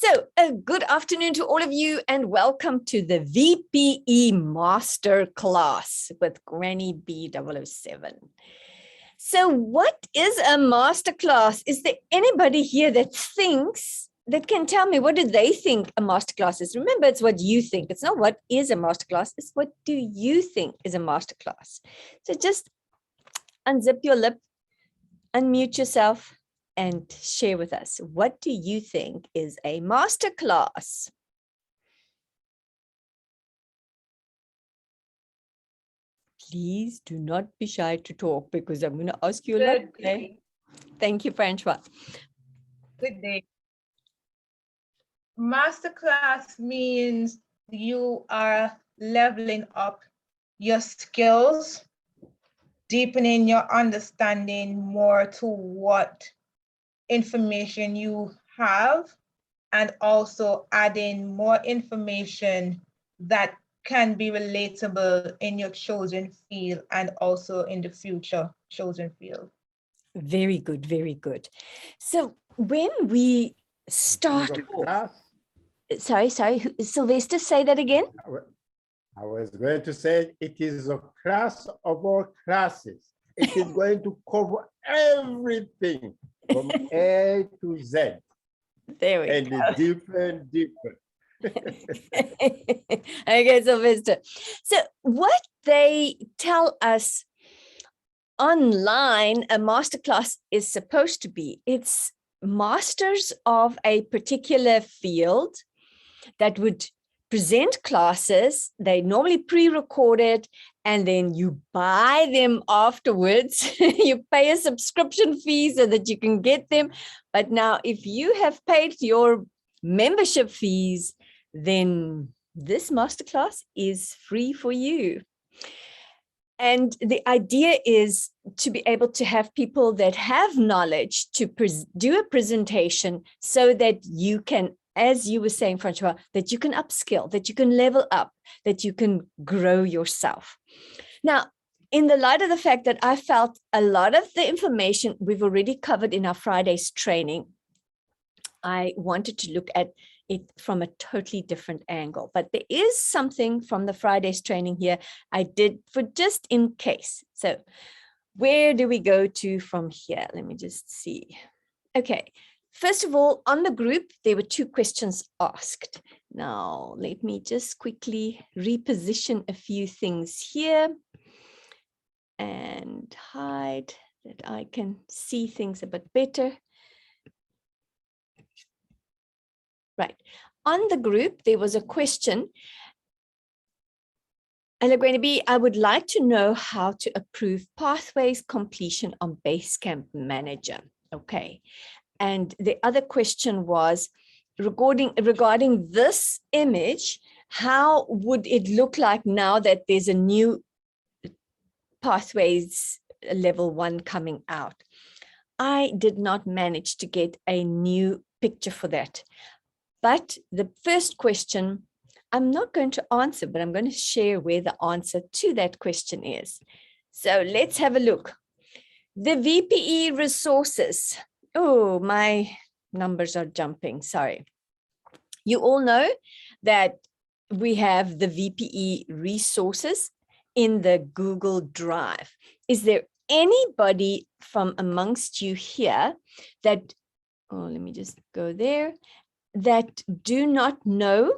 So, good afternoon to all of you and welcome to the VPE MasterClass with Granny B007. So, what is a masterclass? Is there anybody here that can tell me what do they think a masterclass is? Remember, it's what you think. It's not what is a masterclass. It's what do you think is a masterclass. So just unzip your lip, unmute yourself, and share with us. What do you think is a masterclass? Please do not be shy to talk because I'm going to ask you a lot. Okay? Thank you, Francois. Good day. Masterclass means you are leveling up your skills, deepening your understanding more to what information you have, and also adding more information that can be relatable in your chosen field and also in the future chosen field. Very good, very good. So when we start off, sorry, Sylvester, say that again. I was going to say it is a class of all classes. It is going to cover everything from A to Z. There we and go. different. Okay, Sylvester. So what they tell us online, a masterclass is supposed to be, it's masters of a particular field that would present classes. They normally pre-recorded and then you buy them afterwards. You pay a subscription fee so that you can get them. But now if you have paid your membership fees, then this masterclass is free for you. And the idea is to be able to have people that have knowledge to do a presentation so that you can, as you were saying, Francois, that you can upskill, that you can level up, that you can grow yourself. Now, in the light of the fact that I felt a lot of the information we've already covered in our Friday's training, I wanted to look at it from a totally different angle. But there is something from the Friday's training here I did for just in case. So where do we go to from here? Let me just see. Okay. First of all, on the group, there were 2 questions asked. Now, let me just quickly reposition a few things here and hide that I can see things a bit better. Right. On the group, there was a question. I would like to know how to approve pathways completion on Basecamp Manager. Okay. And the other question was regarding this image, how would it look like now that there's a new pathways level 1 coming out? I did not manage to get a new picture for that. But the first question, I'm not going to answer, but I'm going to share where the answer to that question is. So let's have a look. The VPE resources. Oh, my numbers are jumping. Sorry. You all know that we have the VPE resources in the Google Drive. Is there anybody from amongst you here that, oh, let me just go there, that do not know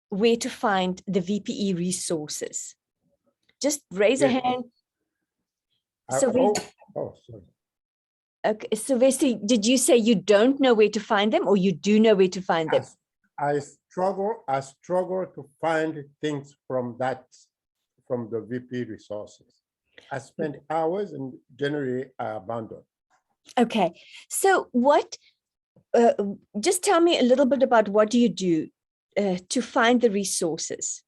where to find the VPE resources? Just raise a hand. Sorry. Okay, Sylvester, did you say you don't know where to find them or you do know where to find them? I struggle to find things from the VP resources. I spent hours and generally I abandon. Okay, so what, just tell me a little bit about what do you do to find the resources?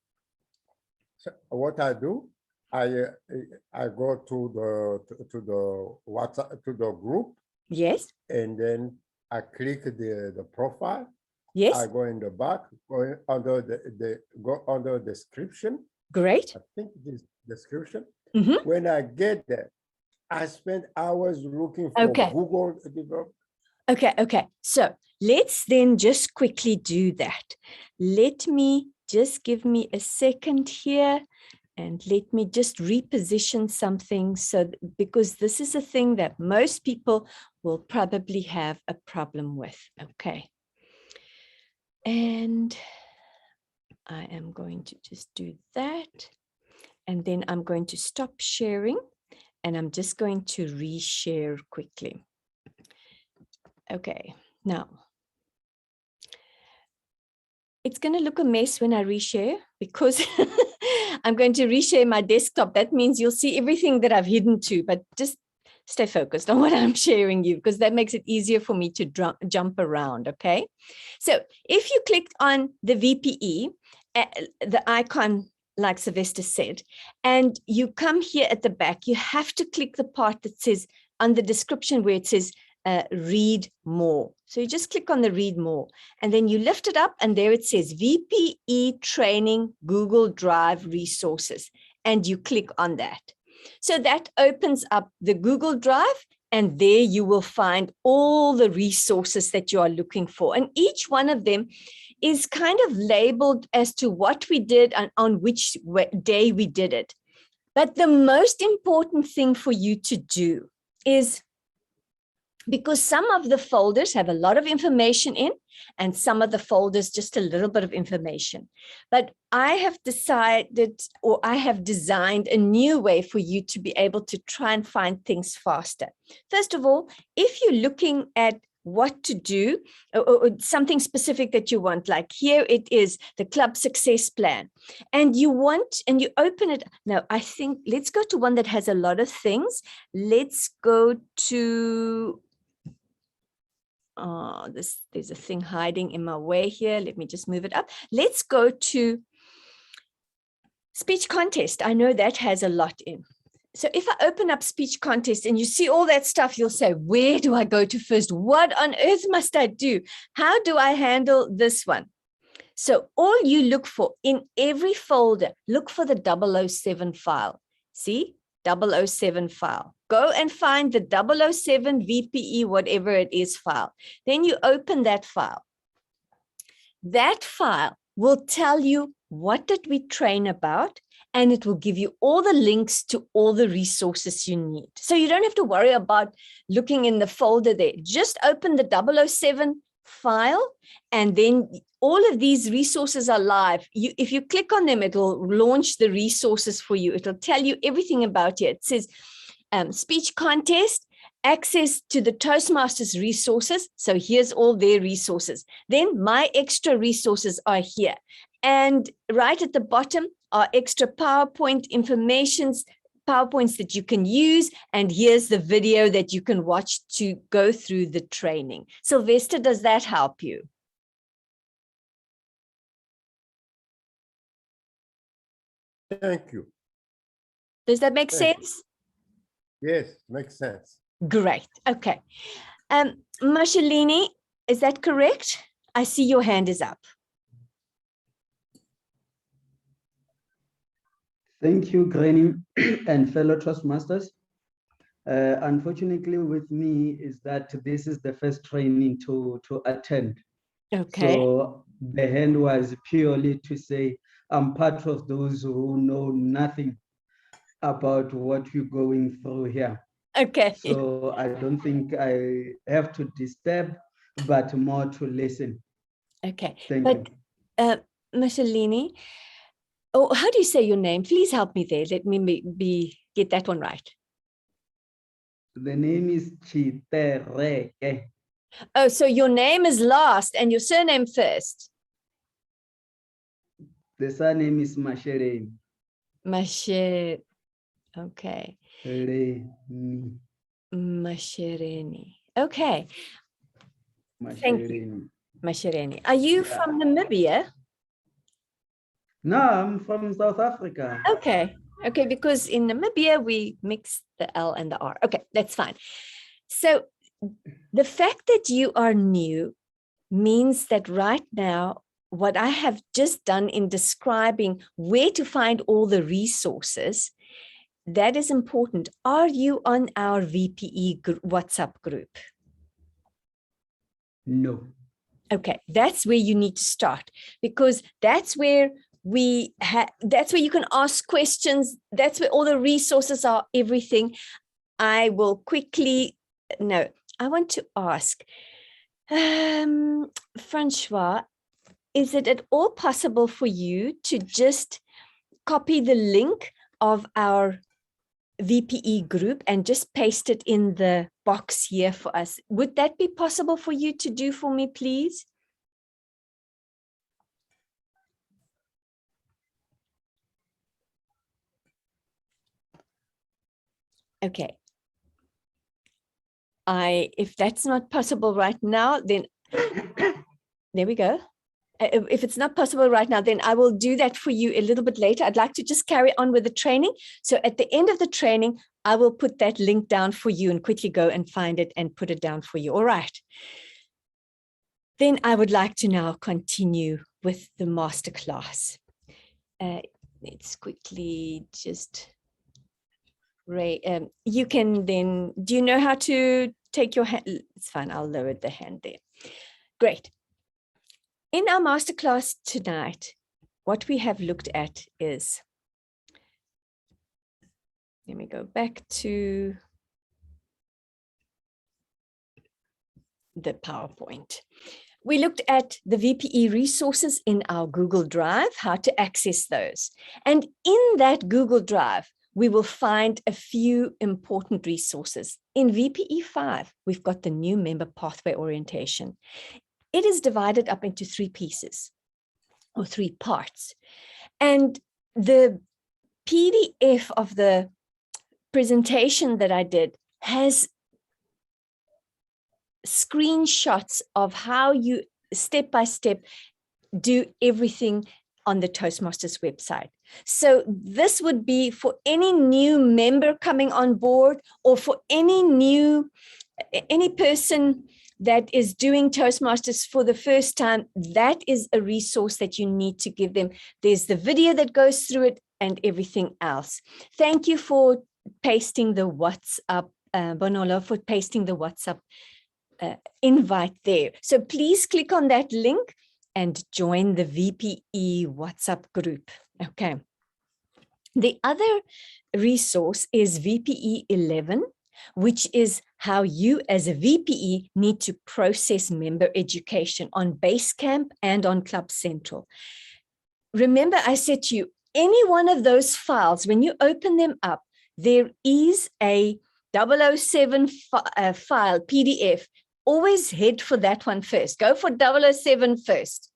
So what I do, I go to the WhatsApp, to the group. Yes. And then I click the profile. Yes. I go in the back, go under description. Great. I think this description. Mm-hmm. When I get there, I spend hours looking for Google. Okay. So let's then just quickly do that. Let me just give me a second here. And let me just reposition something because this is a thing that most people will probably have a problem with. Okay. And I am going to just do that. And then I'm going to stop sharing and I'm just going to reshare quickly. Okay, now it's going to look a mess when I reshare because I'm going to reshare my desktop. That means you'll see everything that I've hidden to, but just stay focused on what I'm sharing you because that makes it easier for me to jump around, okay? So if you clicked on the VPE, the icon, like Sylvester said, and you come here at the back, you have to click the part that says on the description where it says read more. So you just click on the read more and then you lift it up and there it says VPE training Google Drive resources and you click on that. So that opens up the Google Drive and there you will find all the resources that you are looking for. And each one of them is kind of labeled as to what we did and on which day we did it. But the most important thing for you to do is, because some of the folders have a lot of information in and some of the folders just a little bit of information. But I have decided, or I have designed a new way for you to be able to try and find things faster. First of all, if you're looking at what to do or something specific that you want, like here it is the club success plan, and you want, and you open it. Now, I think let's go to one that has a lot of things. Let's go to, there's a thing hiding in my way here. Let me just move it up. Let's go to speech contest. I know that has a lot in. So if I open up speech contest and you see all that stuff, you'll say, where do I go to first? What on earth must I do? How do I handle this one? So all you look for in every folder, look for the 007 file. See, 007 file. Go and find the 007 VPE, whatever it is, file. Then you open that file. That file will tell you what did we train about, and it will give you all the links to all the resources you need. So you don't have to worry about looking in the folder there. Just open the 007 file, and then all of these resources are live. If you click on them, it'll launch the resources for you. It'll tell you everything about it. It says speech contest, access to the Toastmasters resources. So here's all their resources. Then my extra resources are here. And right at the bottom are extra PowerPoint PowerPoints that you can use. And here's the video that you can watch to go through the training. Sylvester, does that help you? Thank you. Does that make sense? Yes, makes sense. Great. Okay. Mashalini, is that correct? I see your hand is up. Thank you, Granny and fellow Toastmasters. Unfortunately, with me is that this is the first training to attend. Okay. So the hand was purely to say, I'm part of those who know nothing about what you're going through here. Okay. So I don't think I have to disturb, but more to listen. Okay. Thank you. Mashalini, oh, how do you say your name? Please help me there. Let me get that one right. The name is Chitereke. Oh, so your name is last and your surname first. The surname is Mashereni. Masher. Okay. Mashereni. Mashereni. Okay. Thank you. Mashereni. Are you from Namibia? No, I'm from South Africa. Okay. Okay, because in Namibia, we mix the L and the R. Okay, that's fine. So the fact that you are new means that right now, what I have just done in describing where to find all the resources, that is important. Are you on our VPE WhatsApp group? No. Okay, that's where you need to start, because that's where that's where you can ask questions. That's where all the resources are, everything. I will quickly, no, I want to ask, Francois, is it at all possible for you to just copy the link of our VPE group and just paste it in the box here for us? Would that be possible for you to do for me, please? Okay. If that's not possible right now, then there we go. If it's not possible right now, then I will do that for you a little bit later. I'd like to just carry on with the training. So at the end of the training, I will put that link down for you and quickly go and find it and put it down for you. All right. Then I would like to now continue with the masterclass. Let's quickly just, you can then, do you know how to take your hand? It's fine, I'll lower the hand there. Great. In our masterclass tonight, what we have looked at is, let me go back to the PowerPoint. We looked at the VPE resources in our Google Drive, how to access those. And in that Google Drive, we will find a few important resources. In VPE 5, we've got the new member pathway orientation. It is divided up into 3 pieces or 3 parts. And the PDF of the presentation that I did has screenshots of how you step by step do everything on the Toastmasters website. So this would be for any new member coming on board, or for any person that is doing Toastmasters for the first time. That is a resource that you need to give them. There's the video that goes through it and everything else. Thank you for pasting the WhatsApp, Bonolo, for pasting the WhatsApp invite there. So please click on that link and join the VPE WhatsApp group. Okay. The other resource is VPE 11, which is how you as a VPE need to process member education on Basecamp and on Club Central. Remember, I said to you, any one of those files, when you open them up, there is a 007 file, PDF. Always head for that one first. Go for 007 first.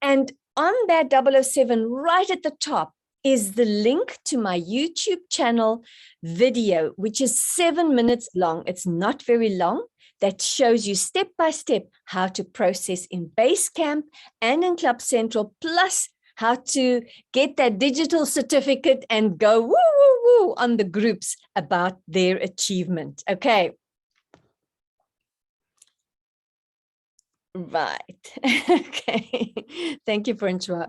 And on that 007, right at the top, is the link to my YouTube channel video, which is 7 minutes long. It's not very long. That shows you step by step how to process in Basecamp and in Club Central, plus how to get that digital certificate and go woo, woo, woo on the groups about their achievement. Okay. Right. Okay. Thank you, Francois.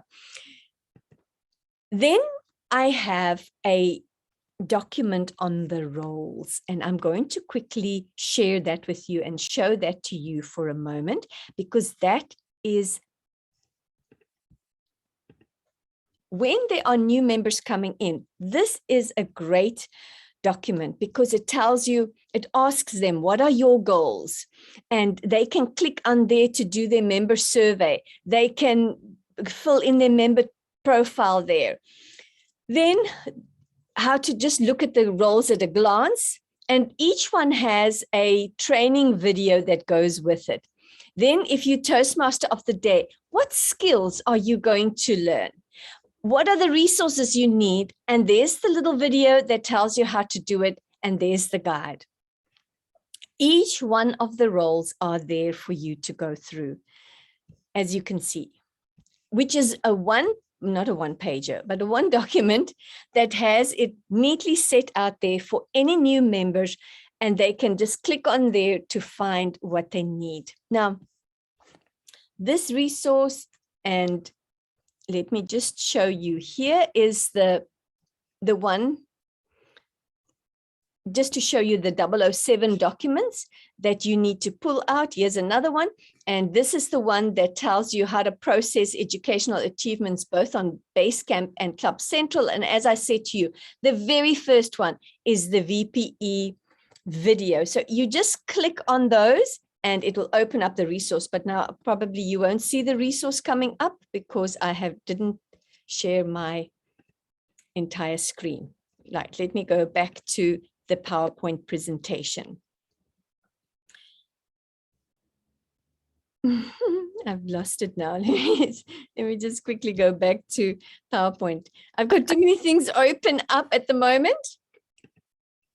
Then I have a document on the roles, and I'm going to quickly share that with you and show that to you for a moment, because that is when there are new members coming in. This is a great document because it tells you, it asks them, what are your goals? And they can click on there to do their member survey. They can fill in their member profile there. Then how to just look at the roles at a glance. And each one has a training video that goes with it. Then if you Toastmaster of the day, what skills are you going to learn? What are the resources you need? And there's the little video that tells you how to do it. And there's the guide. Each one of the roles are there for you to go through, as you can see, which is not a one-pager, but a one document that has it neatly set out there for any new members, and they can just click on there to find what they need. Now, this resource, and let me just show you, here is the one just to show you the 007 documents that you need to pull out. Here's another one. And this is the one that tells you how to process educational achievements, both on Basecamp and Club Central. And as I said to you, the very first one is the VPE video. So you just click on those and it will open up the resource. But now probably you won't see the resource coming up because I didn't share my entire screen. Like, let me go back to the PowerPoint presentation. I've lost it now. Let me just quickly go back to PowerPoint. I've got too many things open up at the moment.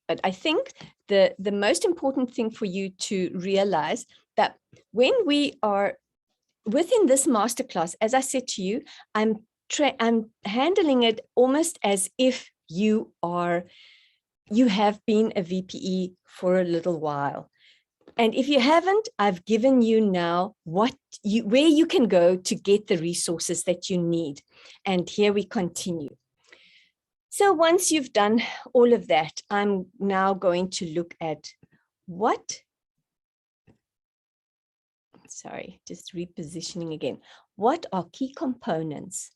But I think the most important thing for you to realize that when we are within this masterclass, as I said to you, I'm handling it almost as if you have been a VPE for a little while. And if you haven't, I've given you now where you can go to get the resources that you need. And here we continue. So once you've done all of that, I'm now going to look at just repositioning again. What are key components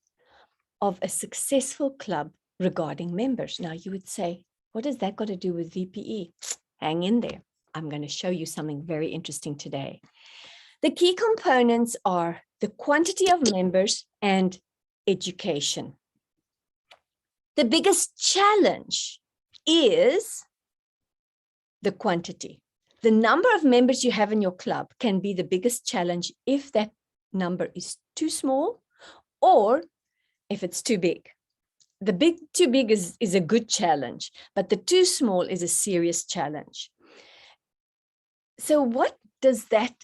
of a successful club regarding members? Now you would say, what has that got to do with VPE? Hang in there. I'm going to show you something very interesting today. The key components are the quantity of members and education. The biggest challenge is the quantity. The number of members you have in your club can be the biggest challenge if that number is too small or if it's too big. Too big is a good challenge, but the too small is a serious challenge. So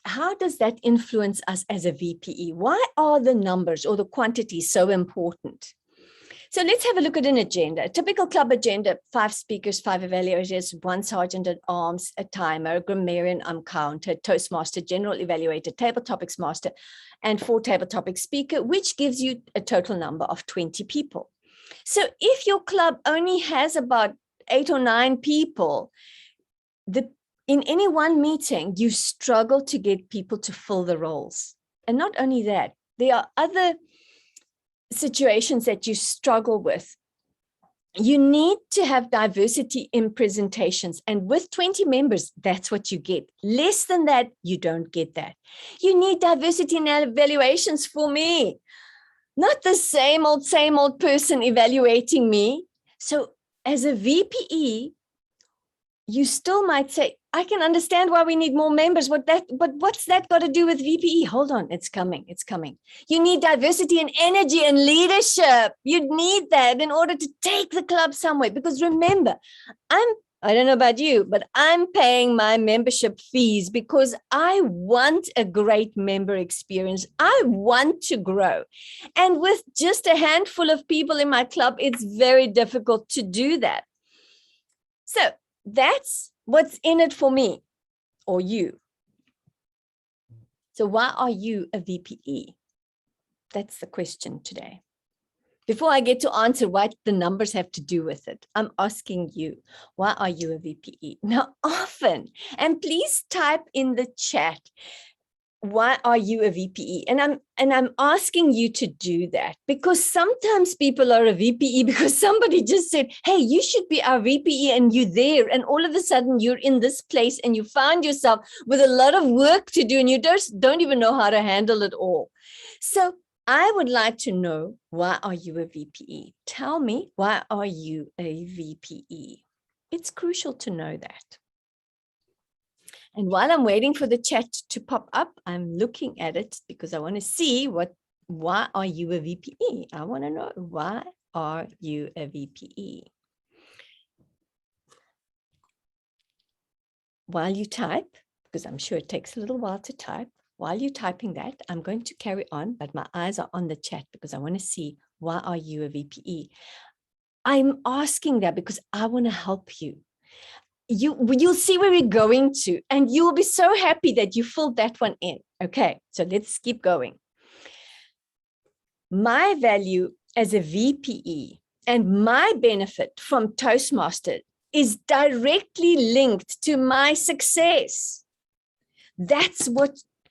how does that influence us as a VPE? Why are the numbers or the quantity so important? So let's have a look at an agenda. A typical club agenda: 5 speakers, 5 evaluators, 1 sergeant at arms, a timer, a grammarian, counter, Toastmaster, general evaluator, table topics master, and 4 table topics speaker, which gives you a total number of 20 people. So if your club only has about 8 or 9 people, in any one meeting, you struggle to get people to fill the roles. And not only that, there are other situations that you struggle with. You need to have diversity in presentations. And with 20 members, that's what you get. Less than that, you don't get that. You need diversity in evaluations for me. Not the same old person evaluating me. So as a VPE, you still might say, I can understand why we need more members, but what's that got to do with VPE? Hold on, it's coming. You need diversity and energy and leadership. You need that in order to take the club somewhere. Because remember, I don't know about you, but I'm paying my membership fees because I want a great member experience. I want to grow. And with just a handful of people in my club, it's very difficult to do that. So that's what's in it for me or you. So why are you a VPE? That's the question today. Before I get to answer what the numbers have to do with it, I'm asking you, why are you a VPE? Now, often, and please type in the chat, why are you a VPE? And I'm asking you to do that because sometimes people are a VPE because somebody just said, hey, you should be our VPE, and you're there. And all of a sudden you're in this place and you found yourself with a lot of work to do and you don't even know how to handle it all. So I would like to know, why are you a VPE? Tell me, why are you a VPE? It's crucial to know that. And while I'm waiting for the chat to pop up, I'm looking at it because I want to see why are you a VPE? I want to know, why are you a VPE? While you type, because I'm sure it takes a little while to type, while you're typing that, I'm going to carry on, but my eyes are on the chat because I want to see, why are you a VPE? I'm asking that because I want to help you. You'll see where we're going to, and you'll be so happy that you filled that one in. Okay, so let's keep going. My value as a VPE and my benefit from Toastmaster is directly linked to my success. That's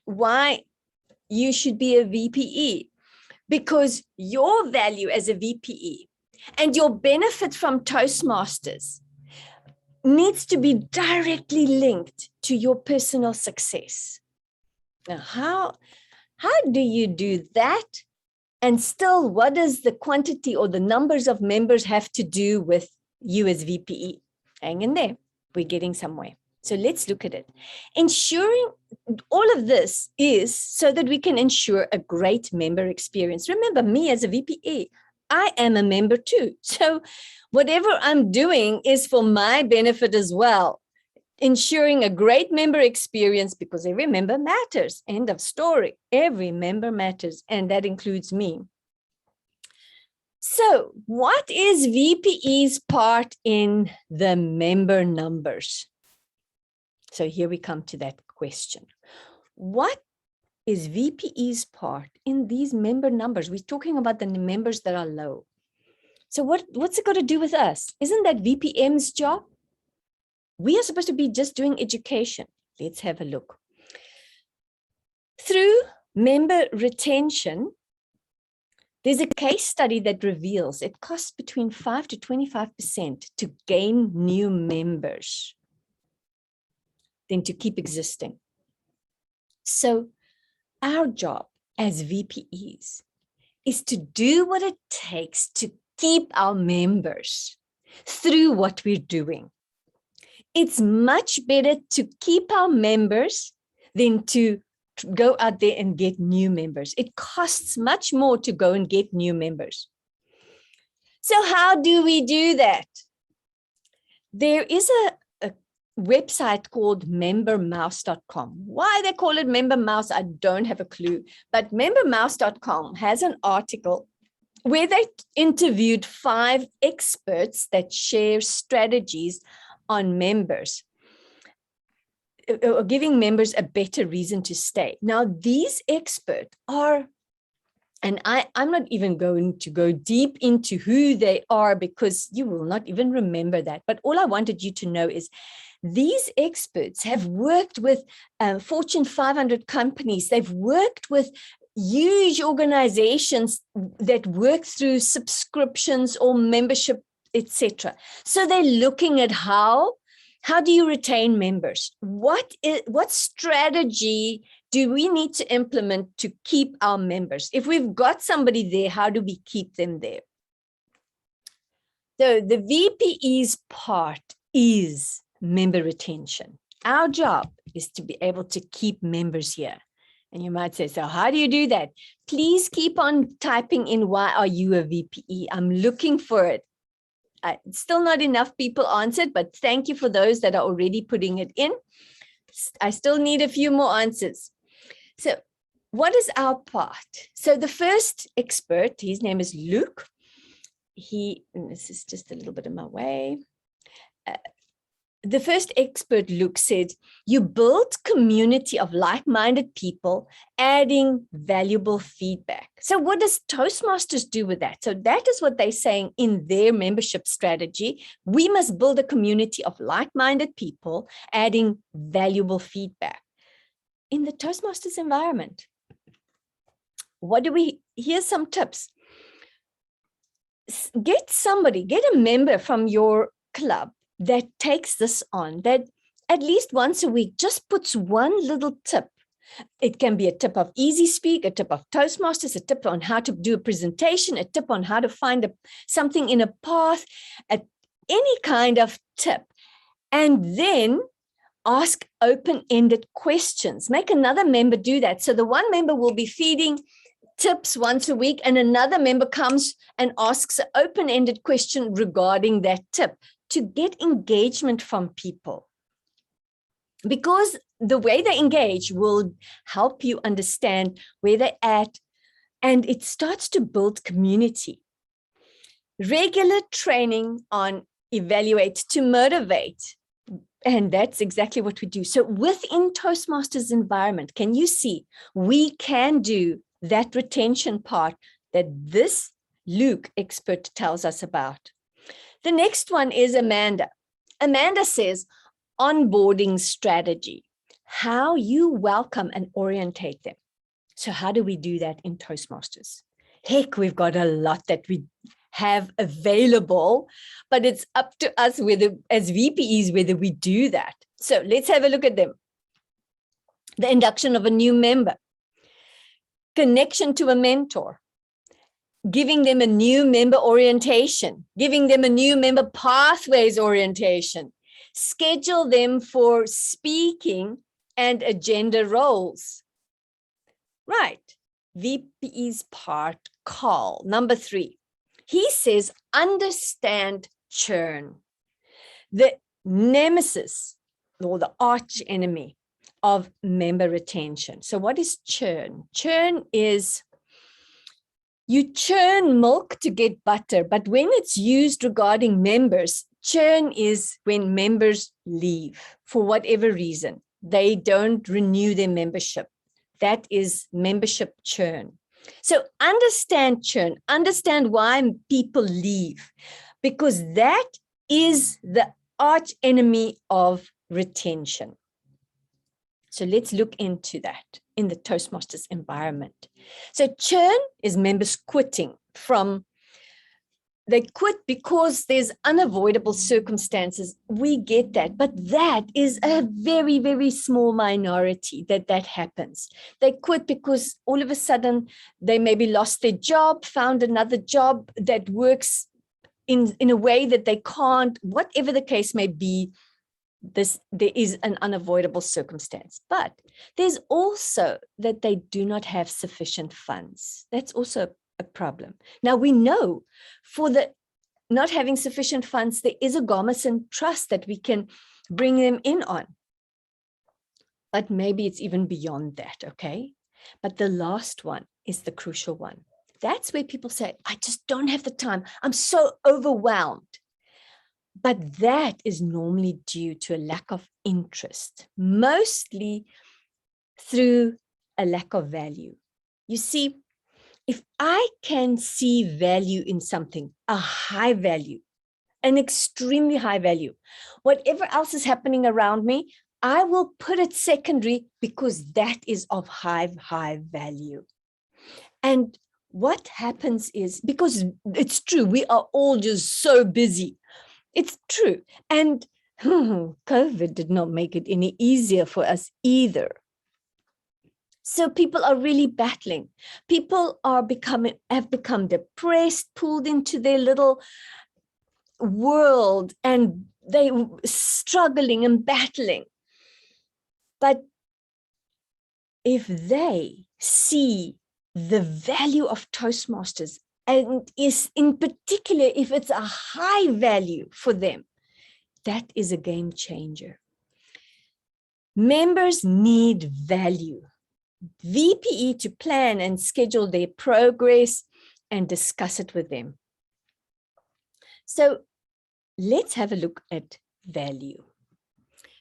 why you should be a VPE, because your value as a VPE and your benefit from Toastmasters needs to be directly linked to your personal success. Now, how do you do that? And still, what does the quantity or the numbers of members have to do with you as VPE? Hang in there. We're getting somewhere. So let's look at it. Ensuring all of this is so that we can ensure a great member experience. Remember, me as a VPE, I am a member too. So whatever I'm doing is for my benefit as well. Ensuring a great member experience, because every member matters. End of story. Every member matters, and that includes me. So what is VPE's part in the member numbers? So here we come to that question. What is VPE's part in these member numbers? We're talking about the members that are low. So what's it got to do with us? Isn't that VPM's job? We are supposed to be just doing education. Let's have a look. Through member retention, there's a case study that reveals it costs between 5 to 25% to gain new members than to keep existing. So our job as VPEs is to do what it takes to keep our members through what we're doing. It's much better to keep our members than to go out there and get new members. It costs much more to go and get new members. So how do we do that? There is a website called membermouse.com. Why they call it MemberMouse, I don't have a clue. But membermouse.com has an article where they interviewed 5 experts that share strategies on members, or giving members a better reason to stay. Now, these experts are, and I'm not even going to go deep into who they are because you will not even remember that. But all I wanted you to know is these experts have worked with Fortune 500 companies. They've worked with huge organizations that work through subscriptions or membership, etc. So they're looking at how do you retain members? What strategy do we need to implement to keep our members? If we've got somebody there, how do we keep them there? So the VPE's part is member retention. Our job is to be able to keep members here. And you might say, so how do you do that? Please keep on typing in, why are you a VPE? I'm looking for it. Still not enough people answered, but thank you for those that are already putting it in. I still need a few more answers. So what is our part? So the first expert, his name is Luke. This is just a little bit in my way. The first expert, Luke, said, you build community of like-minded people, adding valuable feedback. So what does Toastmasters do with that? So that is what they're saying in their membership strategy. We must build a community of like-minded people, adding valuable feedback in the Toastmasters environment. Here's some tips. Get a member from your club that takes this on, that at least once a week just puts one little tip. It can be a tip of Easy Speak, a tip of Toastmasters, a tip on how to do a presentation, a tip on how to find something in a path, any kind of tip. And then ask open-ended questions. Make another member do that. So the one member will be feeding tips once a week, and another member comes and asks an open-ended question regarding that tip, to get engagement from people. Because the way they engage will help you understand where they're at, and it starts to build community. Regular training on evaluate to motivate. And that's exactly what we do. So within Toastmasters environment, can you see we can do that retention part that this Luke expert tells us about? The next one is Amanda. Amanda says, onboarding strategy, how you welcome and orientate them. So how do we do that in Toastmasters? Heck, we've got a lot that we have available, but it's up to us whether, as VPEs, whether we do that. So let's have a look at them. The induction of a new member, connection to a mentor, giving them a new member orientation, giving them a new member pathways orientation, schedule them for speaking and agenda roles. Right. VPE's part, Carl, number 3. He says, understand churn, the nemesis or the arch enemy of member retention. So what is churn? Churn is you churn milk to get butter, but when it's used regarding members, churn is when members leave for whatever reason. They don't renew their membership. That is membership churn. So understand churn, understand why people leave, because that is the arch enemy of retention. So let's look into that in the Toastmasters environment. So churn is members quitting from, they quit because there's unavoidable circumstances. We get that, but that is a very, very small minority that happens. They quit because all of a sudden they maybe lost their job, found another job that works in a way that they can't, whatever the case may be. There is an unavoidable circumstance, but there's also that they do not have sufficient funds. That's also a problem. Now we know for the not having sufficient funds, there is a Garmison trust that we can bring them in on. But maybe it's even beyond that, okay? But the last one is the crucial one. That's where people say, I just don't have the time. I'm so overwhelmed. But that is normally due to a lack of interest, mostly through a lack of value. You see, if I can see value in something, a high value, an extremely high value, whatever else is happening around me, I will put it secondary because that is of high value. And what happens is, because it's true, we are all just so busy. It's true. And COVID did not make it any easier for us either. So people are really battling. People are have become depressed, pulled into their little world, and they struggling and battling. But if they see the value of Toastmasters, and is in particular, if it's a high value for them, that is a game changer. Members need value. VPE to plan and schedule their progress and discuss it with them. So let's have a look at value.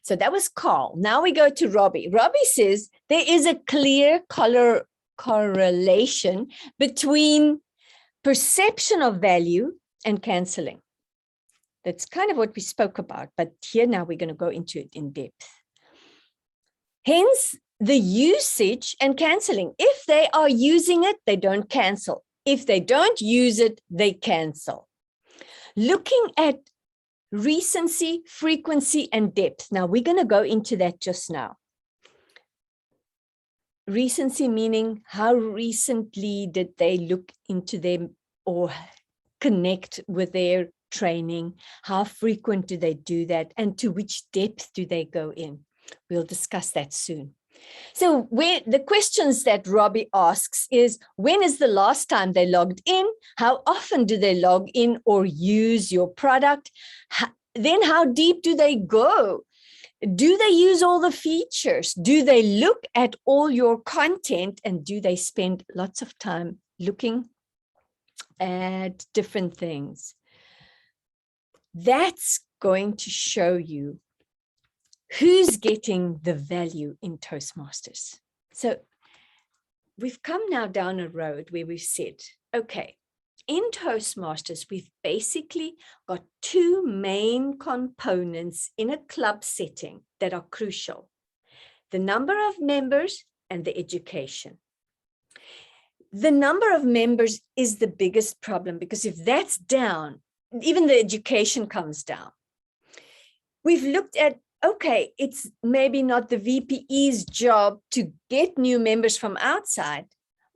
So that was Carl. Now we go to Robbie. Robbie says there is a clear correlation between perception of value and canceling. That's kind of what we spoke about, but here now we're going to go into it in depth. Hence, the usage and canceling. If they are using it, they don't cancel. If they don't use it, they cancel. Looking at recency, frequency, and depth. Now, we're going to go into that just now. Recency meaning how recently did they look into them or connect with their training? How frequent do they do that? And to which depth do they go in? We'll discuss that soon. So where the questions that Robbie asks is, when is the last time they logged in? How often do they log in or use your product? Then how deep do they go? Do they use all the features? Do they look at all your content? And do they spend lots of time looking at different things? That's going to show you who's getting the value in Toastmasters. So we've come now down a road where we've said, okay, in Toastmasters, we've basically got two main components in a club setting that are crucial: the number of members and the education. The number of members is the biggest problem, because if that's down, even the education comes down. We've looked at, okay, it's maybe not the VPE's job to get new members from outside,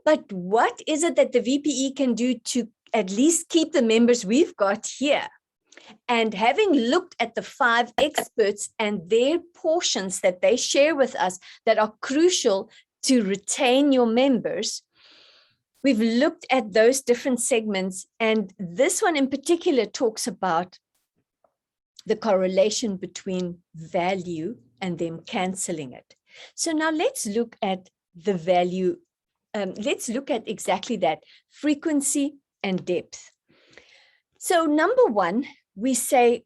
but what is it that the VPE can do to at least keep the members we've got here? And having looked at the 5 experts and their portions that they share with us that are crucial to retain your members, we've looked at those different segments. And this one in particular talks about the correlation between value and them canceling it. So now let's look at the value. Let's look at exactly that: frequency and depth. So number one, we say,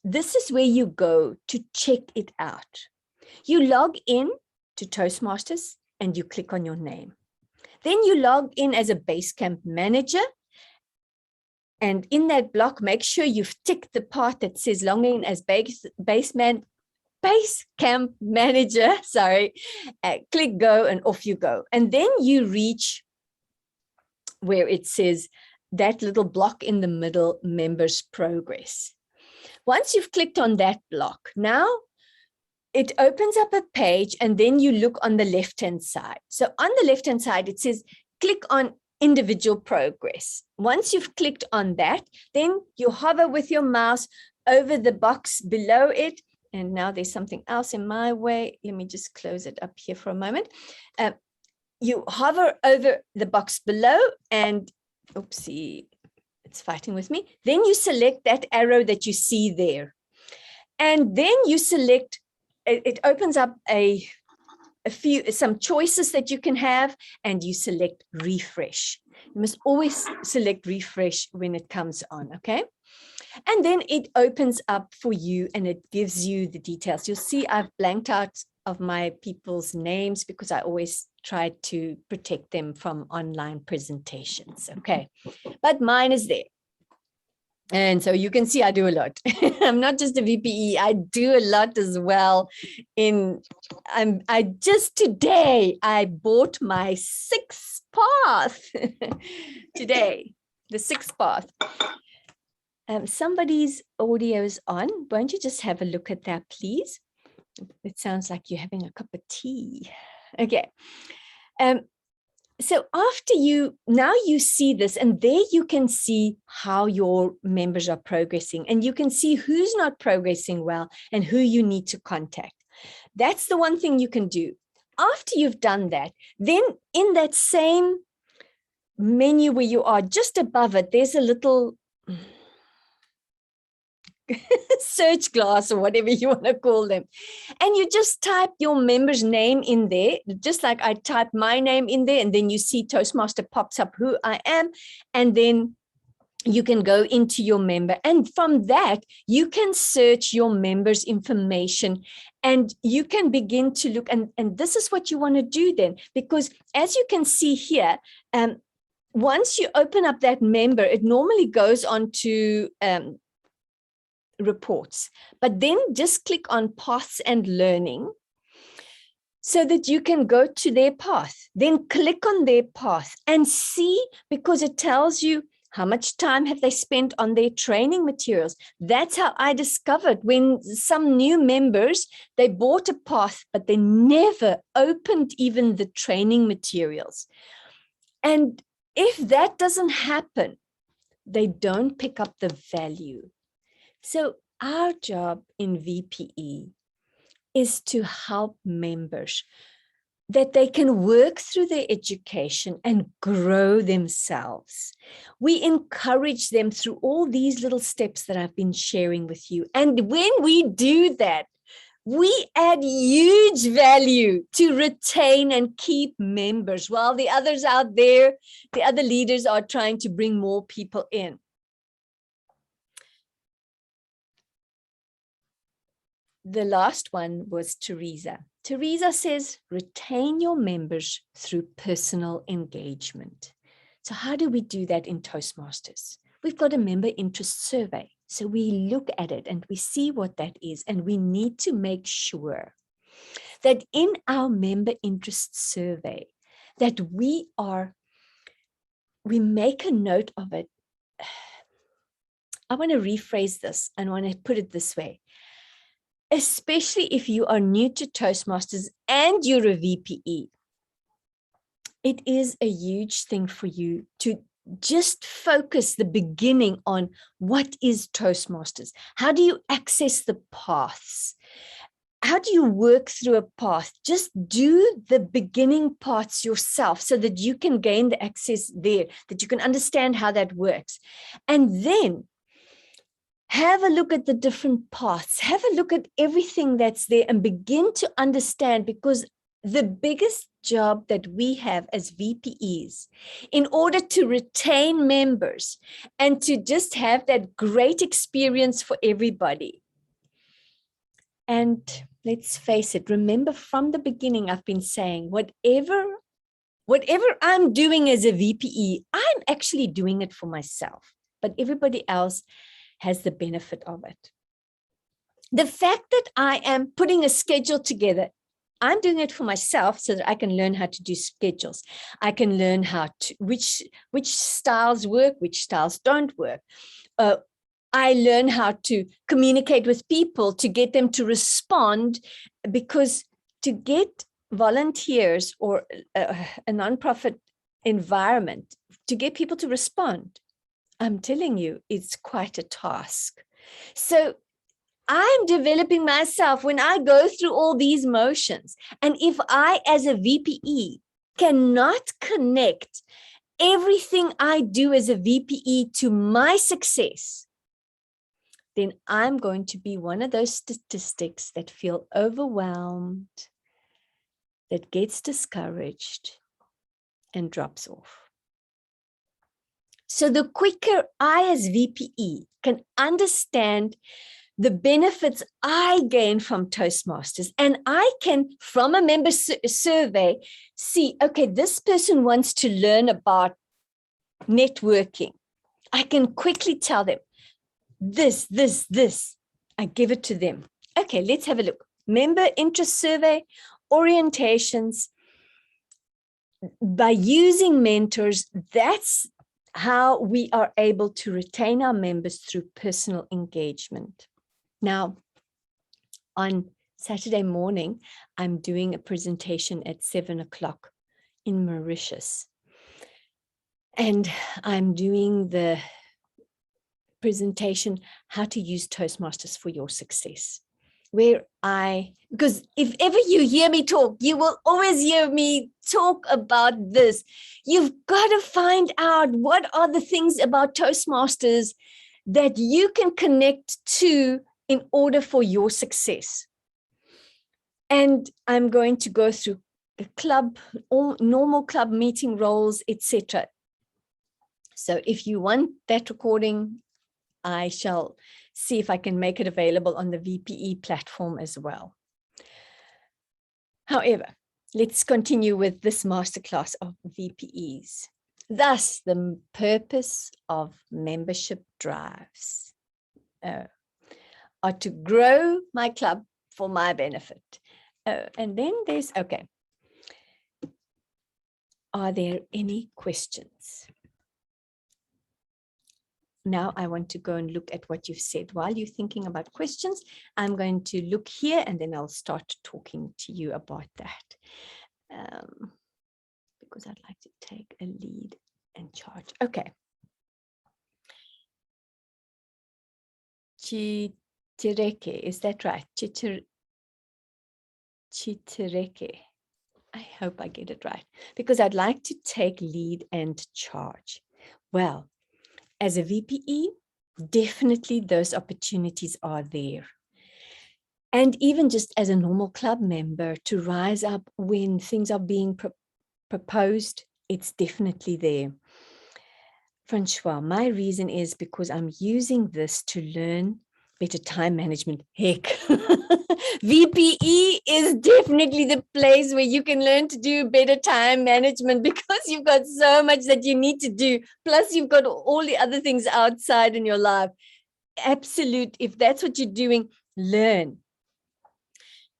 this is where you go to check it out. You log in to Toastmasters and you click on your name. Then you log in as a Basecamp manager. And in that block, make sure you've ticked the part that says log in as Basecamp manager, sorry, click go and off you go. And then you reach where it says that little block in the middle, members progress. Once you've clicked on that block, now it opens up a page, and then you look on the left-hand side. So on the left-hand side, it says click on individual progress. Once you've clicked on that, then you hover with your mouse over the box below it. And now there's something else in my way. Let me just close it up here for a moment. You hover over the box below and, oopsie, it's fighting with me. Then you select that arrow that you see there. And then you select, it opens up some choices that you can have, and you select refresh. You must always select refresh when it comes on, okay? And then it opens up for you and it gives you the details. You'll see I've blanked out of my people's names because I always try to protect them from online presentations, okay? But mine is there. And so you can see I do a lot. I'm not just a VPE, I do a lot as well. Today, I bought my 6th path. Today, the 6th path. Somebody's audio is on. Won't you just have a look at that, please? It sounds like you're having a cup of tea. Okay. So after now you see this, and there you can see how your members are progressing, and you can see who's not progressing well and who you need to contact. That's the one thing you can do. After you've done that, then in that same menu where you are, just above it, there's a little search glass or whatever you want to call them. And you just type your member's name in there, just like I typed my name in there, and then you see Toastmaster pops up who I am, and then you can go into your member. And from that, you can search your members' information, and you can begin to look. And this is what you want to do then, because as you can see here, once you open up that member, it normally goes on to reports, but then just click on paths and learning so that you can go to their path. Then click on their path and see, because it tells you how much time have they spent on their training materials. That's how I discovered when some new members, they bought a path, but they never opened even the training materials. And if that doesn't happen, they don't pick up the value. So our job in VPE is to help members that they can work through their education and grow themselves. We encourage them through all these little steps that I've been sharing with you. And when we do that, we add huge value to retain and keep members, while the others out there, the other leaders, are trying to bring more people in. The last one was Teresa. Teresa says, retain your members through personal engagement. So how do we do that in Toastmasters? We've got a member interest survey. So we look at it and we see what that is. And we need to make sure that in our member interest survey, that we make a note of it. I want to rephrase this and I want to put it this way. Especially if you are new to Toastmasters and you're a VPE, it is a huge thing for you to just focus the beginning on what is Toastmasters? How do you access the paths? How do you work through a path? Just do the beginning parts yourself so that you can gain the access there, that you can understand how that works. And then have a look at the different paths, have a look at everything that's there and begin to understand, because the biggest job that we have as VPEs in order to retain members and to just have that great experience for everybody. And let's face it, remember from the beginning, I've been saying, whatever I'm doing as a VPE, I'm actually doing it for myself, but everybody else has the benefit of it. The fact that I am putting a schedule together, I'm doing it for myself so that I can learn how to do schedules. I can learn how to, which styles work, which styles don't work. I learn how to communicate with people to get them to respond, because to get volunteers or a nonprofit environment, to get people to respond, I'm telling you, it's quite a task. So I'm developing myself when I go through all these motions. And if I, as a VPE, cannot connect everything I do as a VPE to my success, then I'm going to be one of those statistics that feel overwhelmed, that gets discouraged and drops off. So the quicker I, as VPE, can understand the benefits I gain from Toastmasters, and I can, from a member survey, see, okay, this person wants to learn about networking. I can quickly tell them, this. I give it to them. Okay, let's have a look. Member interest survey, orientations. By using mentors, that's how we are able to retain our members through personal engagement. Now, on Saturday morning, I'm doing a presentation at 7 o'clock in Mauritius. And I'm doing the presentation, how to use Toastmasters for your success. Because if ever you hear me talk, you will always hear me talk about this. You've got to find out what are the things about Toastmasters that you can connect to in order for your success. And I'm going to go through the club, all normal club meeting roles, etc. So if you want that recording, I shall see if I can make it available on the VPE platform as well. However, let's continue with this masterclass of VPEs. Thus, the purpose of membership drives are to grow my club for my benefit. And then there's, okay. Are there any questions? Now I want to go and look at what you've said. While you're thinking about questions, I'm going to look here and then I'll start talking to you about that. Because I'd like to take a lead and charge. Okay. Chitireke, is that right? Chitireke. I hope I get it right, because I'd like to take lead and charge. Well, as a VPE, definitely those opportunities are there. And even just as a normal club member, to rise up when things are being proposed, it's definitely there. Francois, my reason is because I'm using this to learn better time management. Heck, VPE is definitely the place where you can learn to do better time management, because you've got so much that you need to do. Plus, you've got all the other things outside in your life. Absolute. If that's what you're doing, learn.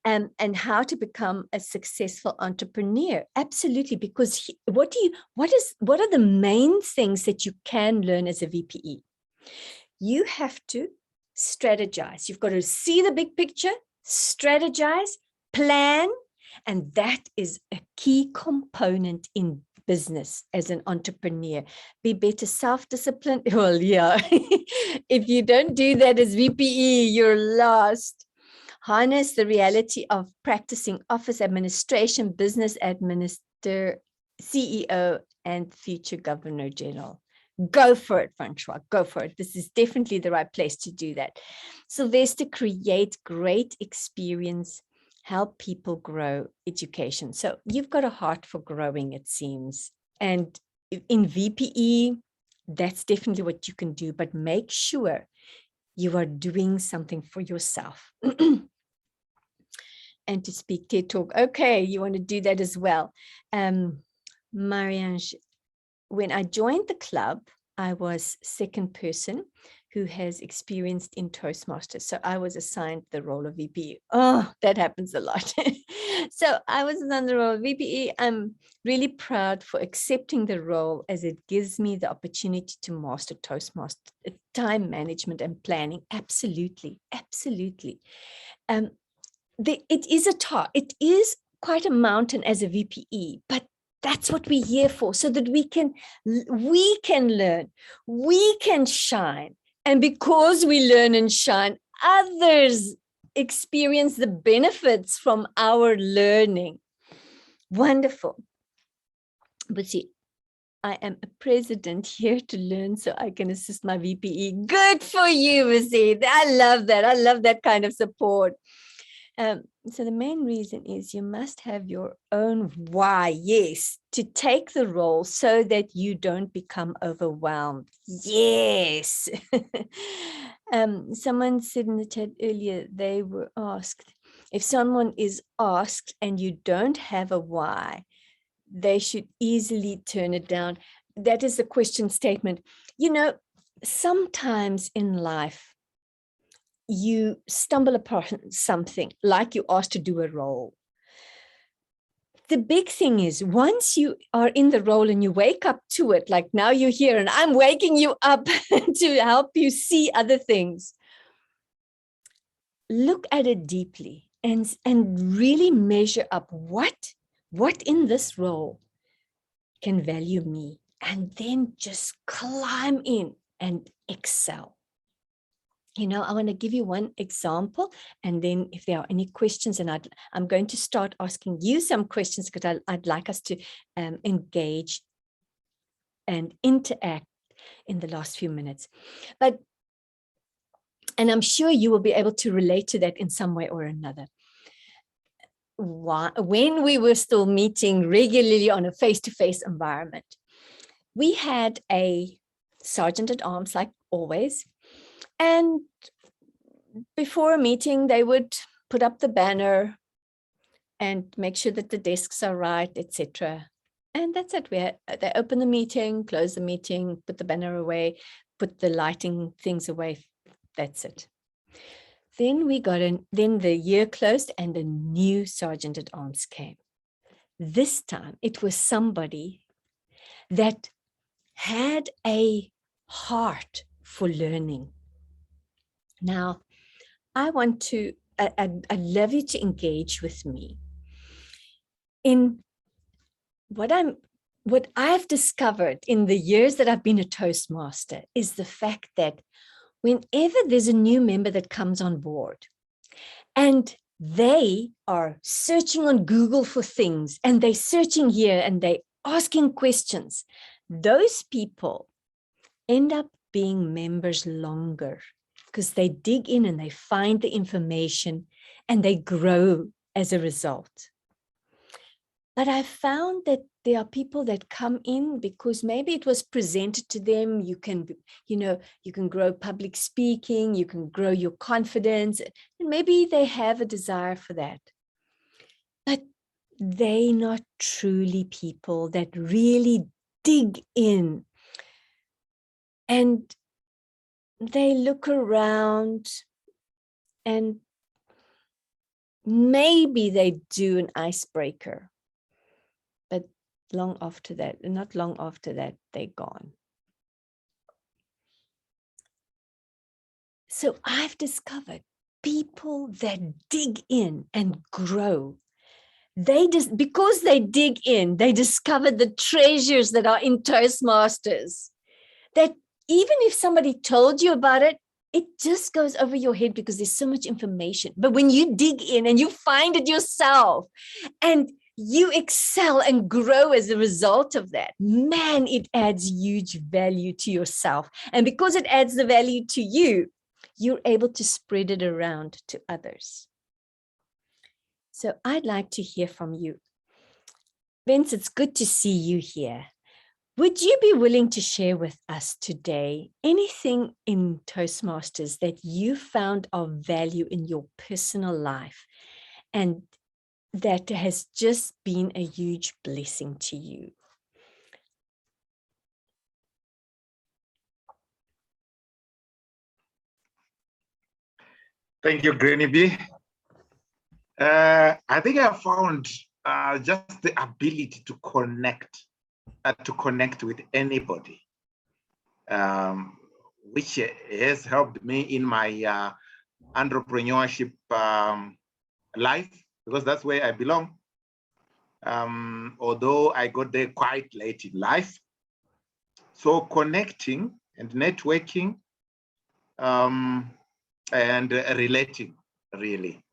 And how to become a successful entrepreneur. Absolutely. Because what are the main things that you can learn as a VPE? You have to strategize. You've got to see the big picture, strategize, plan, and that is a key component in business as an entrepreneur. Be better self-disciplined. Well, yeah, if you don't do that as VPE, you're lost. Harness the reality of practicing office administration, business administrator, CEO, and future Governor General. Go for it, Francois, go for it. This is definitely the right place to do that. Sylvester, create great experience, help people grow education. So you've got a heart for growing, it seems. And in VPE, that's definitely what you can do, but make sure you are doing something for yourself. And to speak TED Talk. Okay, you want to do that as well. Marianne, when I joined the club, I was second person who has experienced in Toastmasters. So I was assigned the role of VPE. Oh, that happens a lot. So I was on the role of VPE. I'm really proud for accepting the role, as it gives me the opportunity to master Toastmaster, time management and planning. Absolutely, absolutely. It is a task. It is quite a mountain as a VPE, but that's what we're here for, so that we can learn, we can shine. And because we learn and shine, others experience the benefits from our learning. Wonderful. But see, I am a president here to learn so I can assist my VPE. Good for you, Missy. I love that. I love that kind of support. So the main reason is you must have your own why, yes, to take the role so that you don't become overwhelmed. Yes. Someone said in the chat earlier, they were asked, if someone is asked and you don't have a why, they should easily turn it down. That is the question statement. You know, sometimes in life, you stumble upon something, like you asked to do a role. The big thing is, once you are in the role and you wake up to it, like now you're here and I'm waking you up to help you see other things. Look at it deeply and really measure up what in this role can value me, and then just climb in and excel. You know, I want to give you one example, and then if there are any questions, and I'm going to start asking you some questions, because I'd like us to engage and interact in the last few minutes. And I'm sure you will be able to relate to that in some way or another. When we were still meeting regularly on a face-to-face environment, we had a sergeant at arms, like always. And before a meeting, they would put up the banner and make sure that the desks are right, etc. And that's it. They open the meeting, close the meeting, put the banner away, put the lighting things away. That's it. Then then the year closed and a new sergeant at arms came. This time it was somebody that had a heart for learning. Now, I'd love you to engage with me in what I've discovered in the years that I've been a Toastmaster is the fact that whenever there's a new member that comes on board and they are searching on Google for things, and they're searching here and they're asking questions, those people end up being members longer, because they dig in and they find the information and they grow as a result. But I found that there are people that come in because maybe it was presented to them. You can, you can grow public speaking, you can grow your confidence, and maybe they have a desire for that. But they're not truly people that really dig in. And they look around and maybe they do an icebreaker. But not long after that, they're gone. So I've discovered people that dig in and grow. Because they dig in, they discover the treasures that are in Toastmasters. That even if somebody told you about it, it just goes over your head because there's so much information. But when you dig in and you find it yourself and you excel and grow as a result of that, man, it adds huge value to yourself. And because it adds the value to you, you're able to spread it around to others. So I'd like to hear from you. Vince, it's good to see you here. Would you be willing to share with us today anything in Toastmasters that you found of value in your personal life and that has just been a huge blessing to you? Thank you, Granny B. I think I found just the ability to connect with anybody, which has helped me in my entrepreneurship life, because that's where I belong. Although I got there quite late in life. So connecting and networking and relating, really.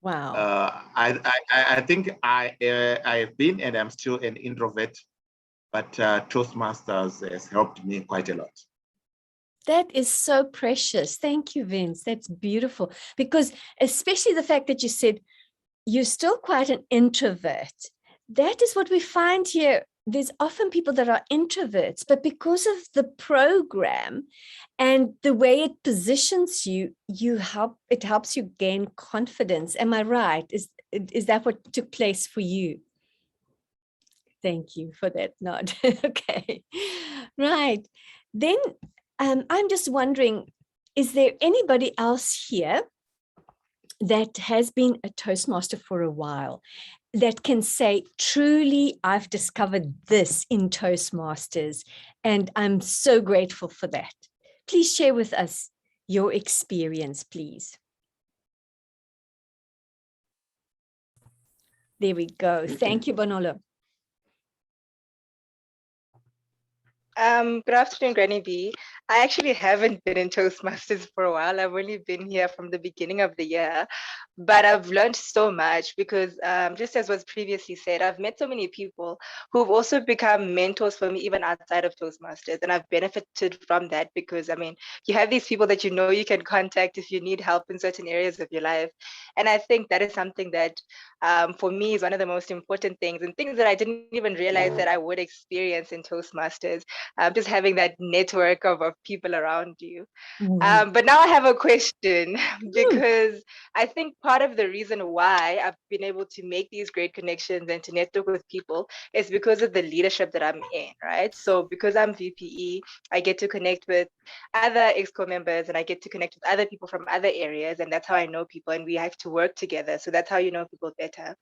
Wow. I think I have been, and I'm still an introvert, but Toastmasters has helped me quite a lot. That is so precious. Thank you, Vince. That's beautiful. Because especially the fact that you said you're still quite an introvert. That is what we find here. There's often people that are introverts, but because of the program and the way it positions you, it helps you gain confidence. Am I right? Is that what took place for you? Thank you for that nod. Okay, right. Then I'm just wondering, is there anybody else here that has been a Toastmaster for a while that can say, truly, I've discovered this in Toastmasters, and I'm so grateful for that? Please share with us your experience, please. There we go. Thank you, Bonolo. Good afternoon, Granny B. I actually haven't been in Toastmasters for a while. I've only been here from the beginning of the year, but I've learned so much because just as was previously said, I've met so many people who've also become mentors for me, even outside of Toastmasters. And I've benefited from that because, I mean, you have these people that you know you can contact if you need help in certain areas of your life. And I think that is something that for me is one of the most important things, and things that I didn't even realize that I would experience in Toastmasters. Just having that network of people around you. But now I have a question because I think part of the reason why I've been able to make these great connections and to network with people is because of the leadership that I'm in, right? So because I'm VPE, I get to connect with other EXCO members and I get to connect with other people from other areas, and that's how I know people, and we have to work together. So that's how you know people better.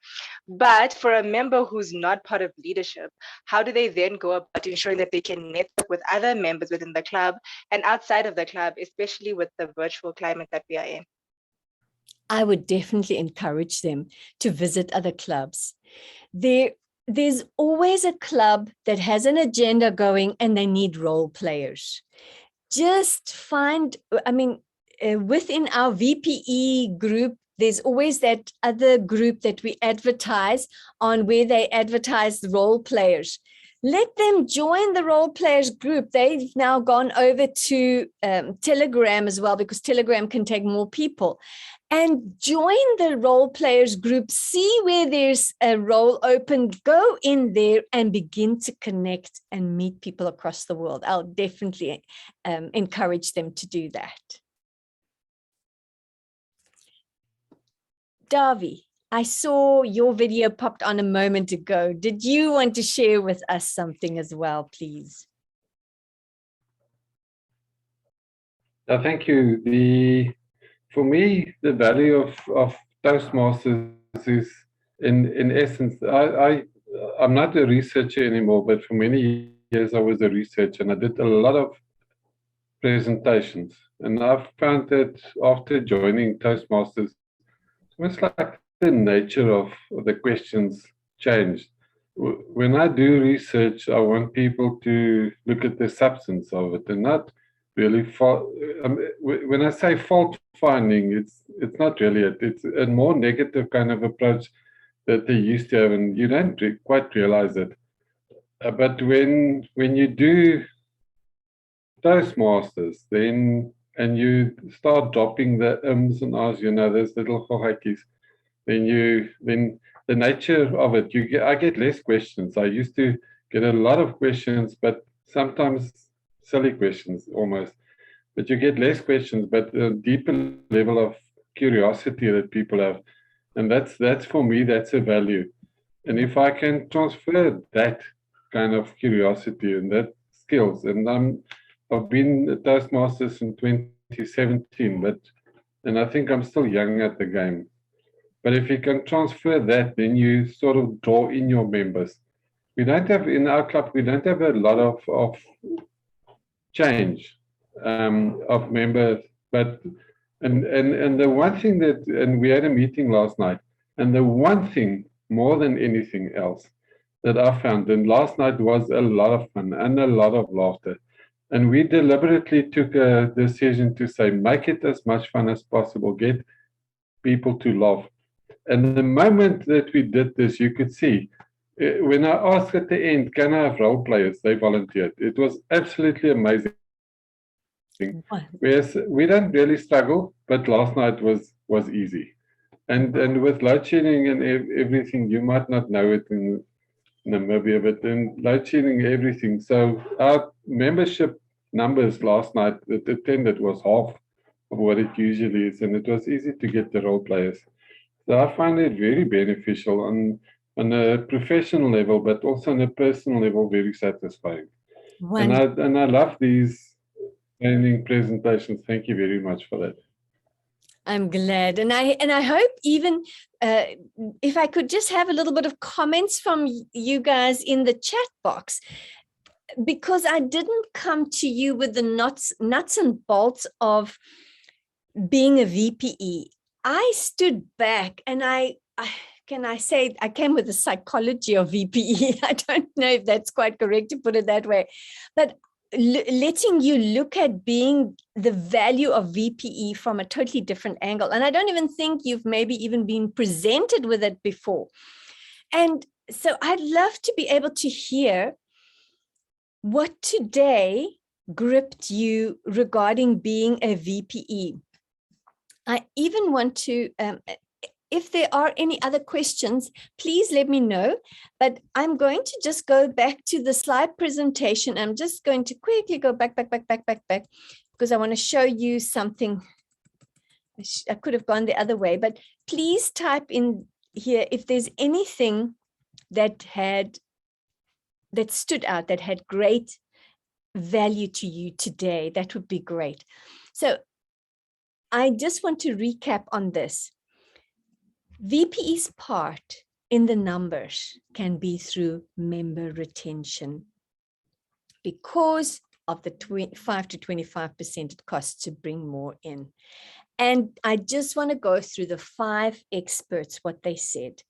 But for a member who's not part of leadership, how do they then go about ensuring that they can network with other members within the club and outside of the club, especially with the virtual climate that we are in? I would definitely encourage them to visit other clubs. There's always a club that has an agenda going and they need role players. Just find, I mean, within our VPE group, there's always that other group that we advertise on where they advertise the role players. Let them join the role players group. They've now gone over to Telegram as well, because Telegram can take more people. and join the role players group. See where there's a role open, go in there and begin to connect and meet people across the world. I'll definitely encourage them to do that. Davi, I saw your video popped on a moment ago. Did you want to share with us something as well, please? Thank you. For me, the value of Toastmasters is, in essence, I'm not a researcher anymore, but for many years I was a researcher and I did a lot of presentations. And I've found that after joining Toastmasters, it's almost like the nature of the questions changed. When I do research, I want people to look at the substance of it and not really when I say fault finding, it's not really it. It's a more negative kind of approach that they used to have, and you don't quite realize it. But when you do Toastmasters, then and you start dropping the ums and ahs, those little hohakis, then the nature of it, I get less questions. I used to get a lot of questions, but sometimes silly questions almost, but you get less questions, but a deeper level of curiosity that people have. And that's for me, that's a value. And if I can transfer that kind of curiosity and that skills, and I've been a Toastmaster since 2017, and I think I'm still young at the game. But if you can transfer that, then you sort of draw in your members. We don't have, in our club, we don't have a lot of change of members, but and the one thing that, and we had a meeting last night, and the one thing more than anything else that I found, and last night was a lot of fun and a lot of laughter, and we deliberately took a decision to say, make it as much fun as possible, get people to laugh. And the moment that we did this, you could see, when I asked at the end, can I have role players, they volunteered. It was absolutely amazing. Whereas we don't really struggle, but last night was easy. And with load shedding and everything, you might not know it in Namibia, but in load shedding everything. So our membership numbers last night that attended was half of what it usually is, and it was easy to get the role players. So I find it very beneficial on a professional level, but also on a personal level, very satisfying. And I love these training presentations. Thank you very much for that. I'm glad, and I hope even if I could just have a little bit of comments from you guys in the chat box, because I didn't come to you with the nuts and bolts of being a VPE. I stood back and I came with the psychology of VPE. I don't know if that's quite correct to put it that way, but letting you look at being the value of VPE from a totally different angle. And I don't even think you've maybe even been presented with it before. And so I'd love to be able to hear what today gripped you regarding being a VPE. I even want to, if there are any other questions, please let me know. But I'm going to just go back to the slide presentation. I'm just going to quickly go back, because I want to show you something. I could have gone the other way, but please type in here if there's anything that stood out, that had great value to you today. That would be great. So I just want to recap on this. VPE's part in the numbers can be through member retention because of the 5 to 25% it costs to bring more in. And I just want to go through the 5 experts, what they said.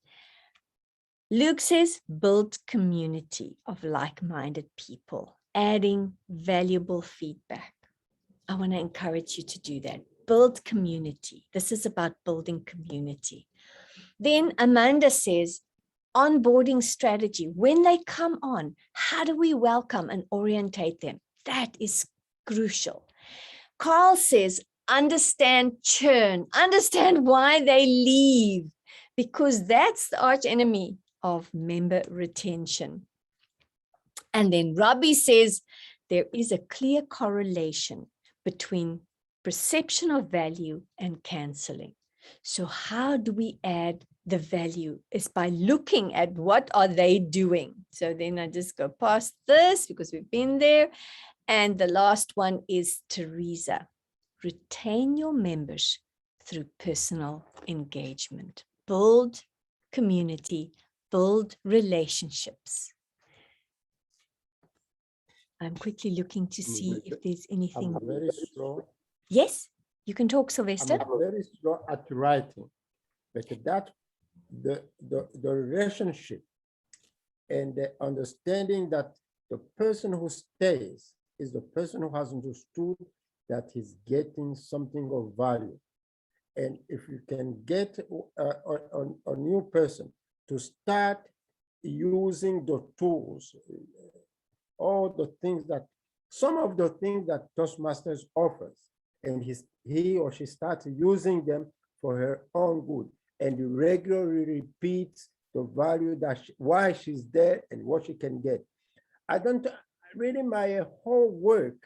Luke says, build community of like-minded people, adding valuable feedback. I want to encourage you to do that. Build community. This is about building community. Then Amanda says, onboarding strategy. When they come on, how do we welcome and orientate them? That is crucial. Carl says, understand churn, understand why they leave, because that's the arch enemy of member retention. And then Robbie says there is a clear correlation between perception of value and canceling. So how do we add the value? Is by looking at what are they doing. So then I just go past this because we've been there. And the last one is Teresa. Retain your members through personal engagement. Build community, build relationships. I'm quickly looking to see if there's anything. I'm very slow. Yes, you can talk, Sylvester. I'm very slow at writing, but that the relationship and the understanding that the person who stays is the person who has understood that he's getting something of value. And if you can get a new person to start using the tools, all the things that, some of the things that Toastmasters offers, and he or she starts using them for her own good, and you regularly repeat the value that why she's there and what she can get. I don't really, my whole work,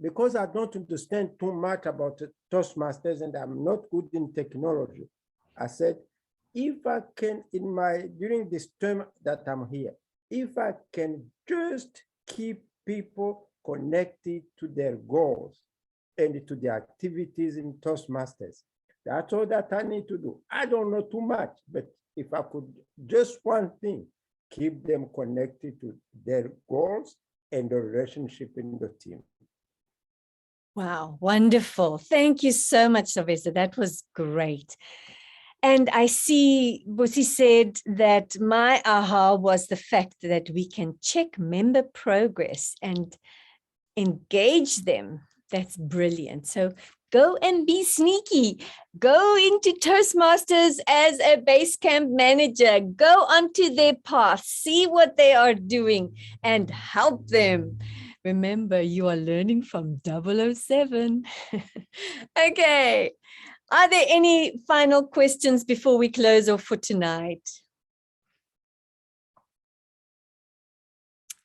because I don't understand too much about Toastmasters and I'm not good in technology. I said, if I can, during this term that I'm here, if I can just keep people connected to their goals and to the activities in Toastmasters, that's all that I need to do. I don't know too much, but if I could just one thing, keep them connected to their goals and the relationship in the team. Wow, wonderful. Thank you so much, Sylvester. That was great. And I see Busi said that my aha was the fact that we can check member progress and engage them. That's brilliant. So go and be sneaky. Go into Toastmasters as a Basecamp manager. Go onto their path, see what they are doing and help them. Remember, you are learning from 007. Okay. Are there any final questions before we close off for tonight?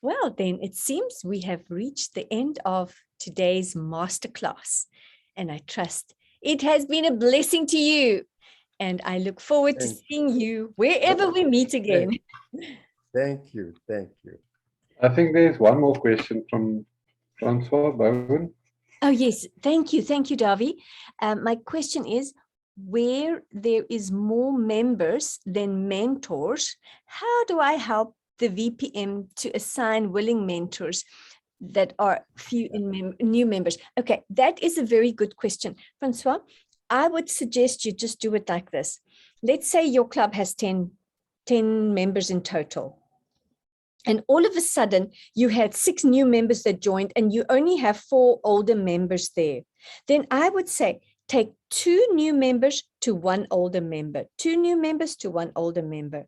Well, then it seems we have reached the end of today's masterclass, and I trust it has been a blessing to you. And I look forward to seeing you wherever we meet again. Thank you. Thank you. I think there's one more question from Francois Bowen. Oh, yes. Thank you. Thank you, Davi. My question is, where there is more members than mentors, how do I help the VPM to assign willing mentors that are few in new members? Okay, that is a very good question. Francois, I would suggest you just do it like this. Let's say your club has 10 members in total. And all of a sudden, you had 6 new members that joined and you only have 4 older members there. Then I would say, take 2 new members to 1 older member, 2 new members to 1 older member.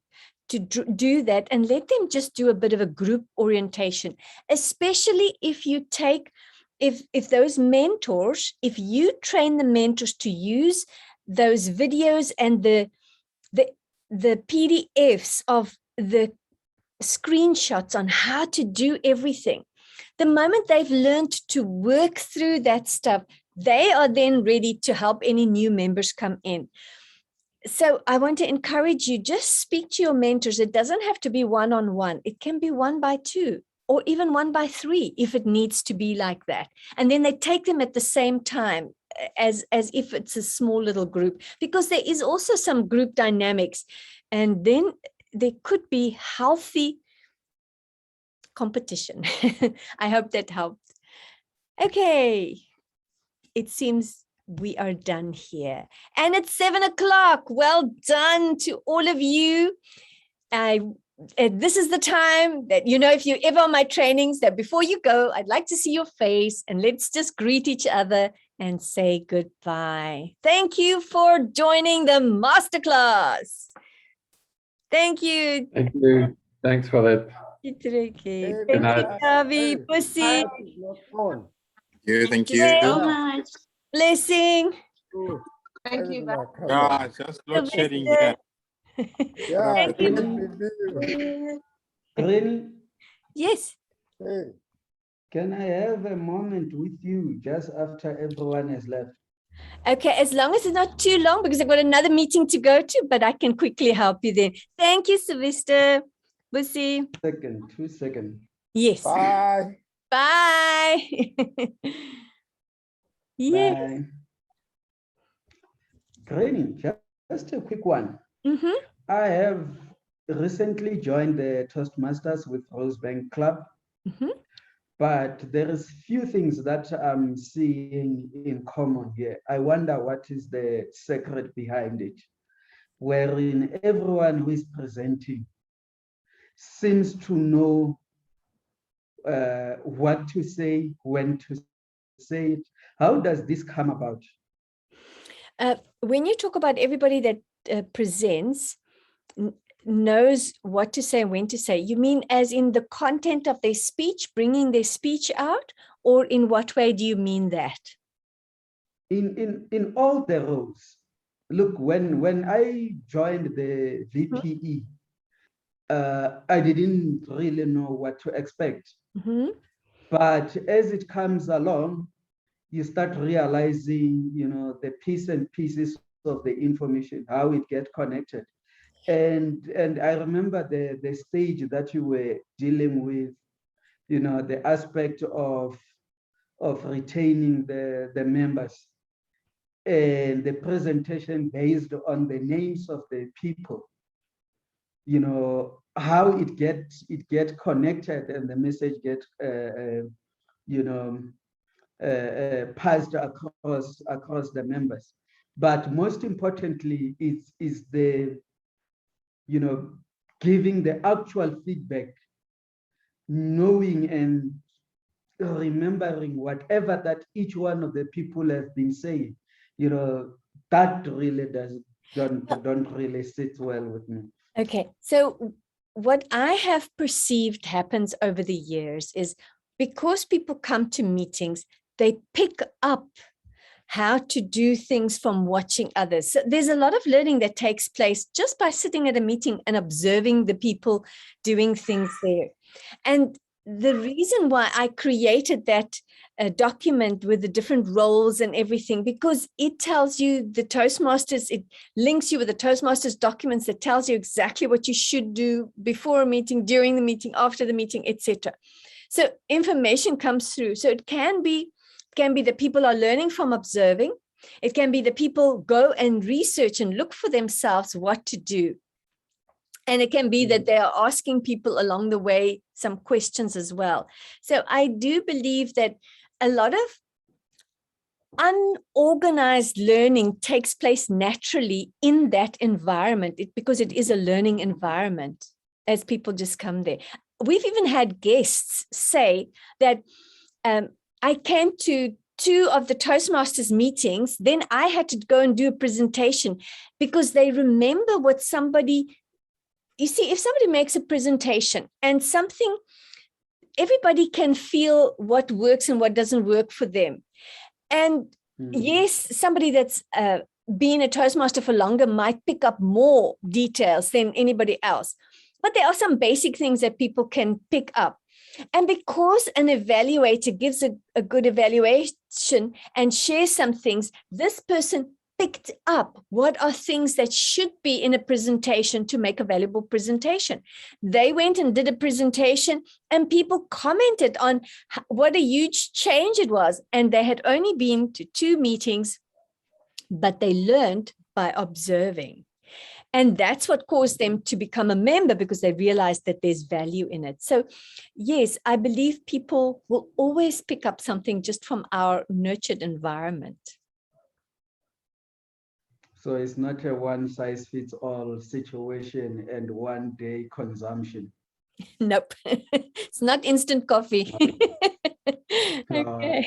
To do that and let them just do a bit of a group orientation, especially if you take, if those mentors, if you train the mentors to use those videos and the PDFs of the screenshots on how to do everything. The moment they've learned to work through that stuff, they are then ready to help any new members come in. So I want to encourage you, just speak to your mentors. It doesn't have to be one-on-one. It can be 1 by 2 or even 1 by 3 if it needs to be like that. And then they take them at the same time as if it's a small little group, because there is also some group dynamics. And then there could be healthy competition. I hope that helped. Okay, it seems we are done here. And it's 7 o'clock. Well done to all of you. This is the time that, you know, if you're ever on my trainings, that before you go, I'd like to see your face and let's just greet each other and say goodbye. Thank you for joining the masterclass. Thank you. Thank you. Thanks for that. Thank you, night. Davi, Pussy. On. Thank you. Thank Thank you you. so much. Blessing. Thank you, guys. Yeah, just load shedding here. Yeah, Thank you. Granny, Yes. Hey, can I have a moment with you just after everyone has left? Okay, as long as it's not too long, because I've got another meeting to go to, but I can quickly help you then. Thank you, Sylvester. Bussy. 2 seconds. Yes. bye. Bye. Yes. Bye. Granny, just a quick one. Mm-hmm. I have recently joined the Toastmasters with Rosebank Club, Mm-hmm. but there is few things that I'm seeing in common here. I wonder what is the secret behind it, wherein everyone who is presenting seems to know what to say, when to say it. How does this come about? When you talk about everybody that presents, knows what to say and when to say, you mean as in the content of their speech, bringing their speech out, or in what way do you mean that? In all the roles. Look, when I joined the VPE, I didn't really know what to expect. Mm-hmm. But as it comes along, you start realizing, the piece and pieces of the information, how it gets connected. And I remember the stage that you were dealing with, the aspect of retaining the members and the presentation based on the names of the people, how it gets connected and the message gets passed across the members. But most importantly, is the giving the actual feedback, knowing and remembering whatever that each one of the people have been saying, that really don't really sit well with me. Okay, so what I have perceived happens over the years is because people come to meetings, they pick up how to do things from watching others. So there's a lot of learning that takes place just by sitting at a meeting and observing the people doing things there. And the reason why I created that document with the different roles and everything, because it tells you the Toastmasters, it links you with the Toastmasters documents that tells you exactly what you should do before a meeting, during the meeting, after the meeting, etc. So information comes through. So it can be that people are learning from observing. It can be that people go and research and look for themselves what to do. And it can be that they are asking people along the way some questions as well. So I do believe that a lot of unorganized learning takes place naturally in that environment because it is a learning environment as people just come there. We've even had guests say that I came to 2 of the Toastmasters meetings, then I had to go and do a presentation because they remember what somebody, you see, if somebody makes a presentation and something, everybody can feel what works and what doesn't work for them. And yes, somebody that's been a Toastmaster for longer might pick up more details than anybody else. But there are some basic things that people can pick up. And because an evaluator gives a good evaluation and shares some things, this person picked up what are things that should be in a presentation to make a valuable presentation. They went and did a presentation and people commented on what a huge change it was. And they had only been to 2 meetings, but they learned by observing. And that's what caused them to become a member because they realized that there's value in it. So yes, I believe people will always pick up something just from our nurtured environment. So it's not a one-size-fits-all situation and one-day consumption. Nope, it's not instant coffee. Okay.